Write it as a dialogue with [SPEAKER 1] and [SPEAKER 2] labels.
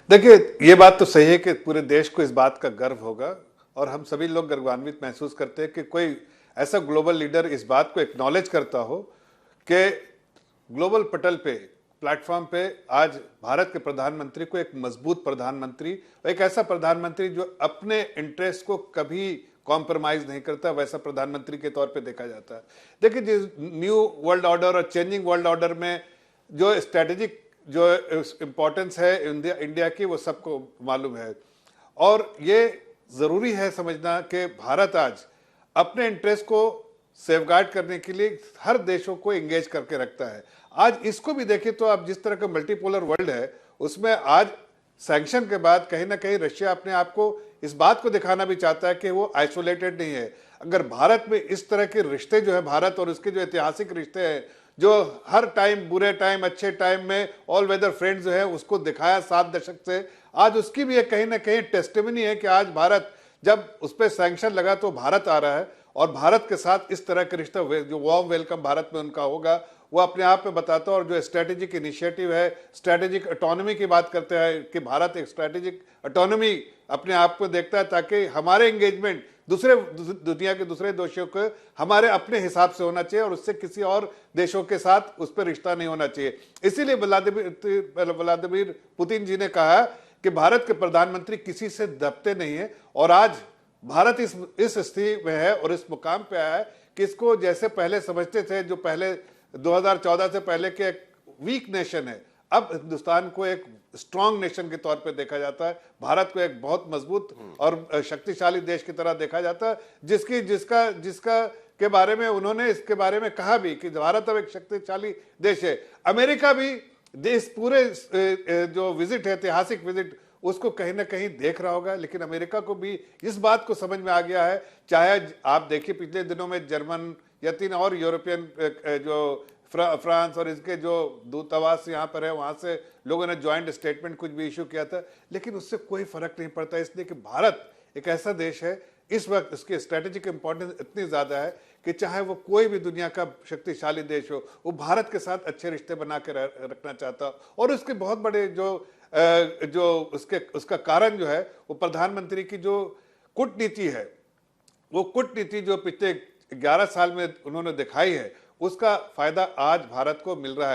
[SPEAKER 1] देखिए, ये बात तो सही है कि पूरे देश को इस बात का गर्व होगा और हम सभी लोग गर्वान्वित महसूस करते हैं कि कोई ऐसा ग्लोबल लीडर इस बात को एक्नॉलेज करता हो कि ग्लोबल पटल पे, प्लेटफॉर्म पे आज भारत के प्रधानमंत्री को एक मजबूत प्रधानमंत्री, एक ऐसा प्रधानमंत्री जो अपने इंटरेस्ट को कभी कॉम्प्रोमाइज नहीं करता, वैसा प्रधानमंत्री के तौर पे देखा जाता है। देखिए, जिस न्यू वर्ल्ड ऑर्डर और चेंजिंग वर्ल्ड ऑर्डर में जो स्ट्रेटेजिक जो इम्पोर्टेंस है इंडिया की, वो सबको मालूम है। और ये ज़रूरी है समझना कि भारत आज अपने इंटरेस्ट को सेफगार्ड करने के लिए हर देशों को एंगेज करके रखता है। आज इसको भी देखें तो आप जिस तरह का मल्टीपोलर वर्ल्ड है, उसमें आज सैंक्शन के बाद कहीं ना कहीं रशिया अपने आप को इस बात को दिखाना भी चाहता है कि वो आइसोलेटेड नहीं है। अगर भारत में इस तरह के रिश्ते जो है, भारत और उसके जो ऐतिहासिक रिश्ते हैं, जो हर टाइम, बुरे टाइम अच्छे टाइम में ऑल वेदर फ्रेंड्स जो है, उसको दिखाया 7 दशक से, आज उसकी भी एक कहीं ना कहीं टेस्टिमनी है कि आज भारत जब उस पर सैंक्शन लगा तो भारत आ रहा है और भारत के साथ इस तरह के रिश्ता जो वार्म वेलकम भारत में उनका होगा, वो अपने आप में बताता है। और जो स्ट्रेटेजिक इनिशिएटिव है, स्ट्रेटेजिक ऑटोनॉमी की बात करते हैं कि भारत एक स्ट्रेटेजिक ऑटोनॉमी अपने आप को देखता है ताकि हमारे एंगेजमेंट दूसरे दुनिया के दूसरे देशों को हमारे अपने हिसाब से होना चाहिए और उससे किसी और देशों के साथ उस पर रिश्ता नहीं होना चाहिए। इसीलिए व्लादिमीर पुतिन जी ने कहा कि भारत के प्रधानमंत्री किसी से दबते नहीं है और आज भारत इस स्थिति में है और इस मुकाम पे आया है कि इसको जैसे पहले समझते थे, जो पहले 2014 से पहले के एक वीक नेशन है, अब हिंदुस्तान को एक स्ट्रांग नेशन के तौर पे देखा जाता है। भारत को एक बहुत मजबूत और शक्तिशाली देश की तरह देखा जाता है, जिसका के बारे में उन्होंने इसके बारे में कहा भी कि भारत अब एक शक्तिशाली देश है। अमेरिका भी देश पूरे जो विजिट है, ऐतिहासिक विजिट, उसको कहीं ना कहीं देख रहा होगा, लेकिन अमेरिका को भी इस बात को समझ में आ गया है। चाहे आप देखिए पिछले दिनों में जर्मन या 3 और यूरोपियन जो फ्रांस और इसके जो दूतावास यहाँ पर है, वहाँ से लोगों ने ज्वाइंट स्टेटमेंट कुछ भी इशू किया था, लेकिन उससे कोई फर्क नहीं पड़ता, इसलिए कि भारत एक ऐसा देश है, इस वक्त इसकी स्ट्रेटेजिक इंपॉर्टेंस इतनी ज़्यादा है कि चाहे वो कोई भी दुनिया का शक्तिशाली देश हो, वो भारत के साथ अच्छे रिश्ते बना के रखना चाहता। और उसके बहुत बड़े उसका कारण जो है, वो प्रधानमंत्री की जो कूटनीति है, वो कूटनीति जो पिछले 11 साल में उन्होंने दिखाई है, उसका फायदा आज भारत को मिल रहा है।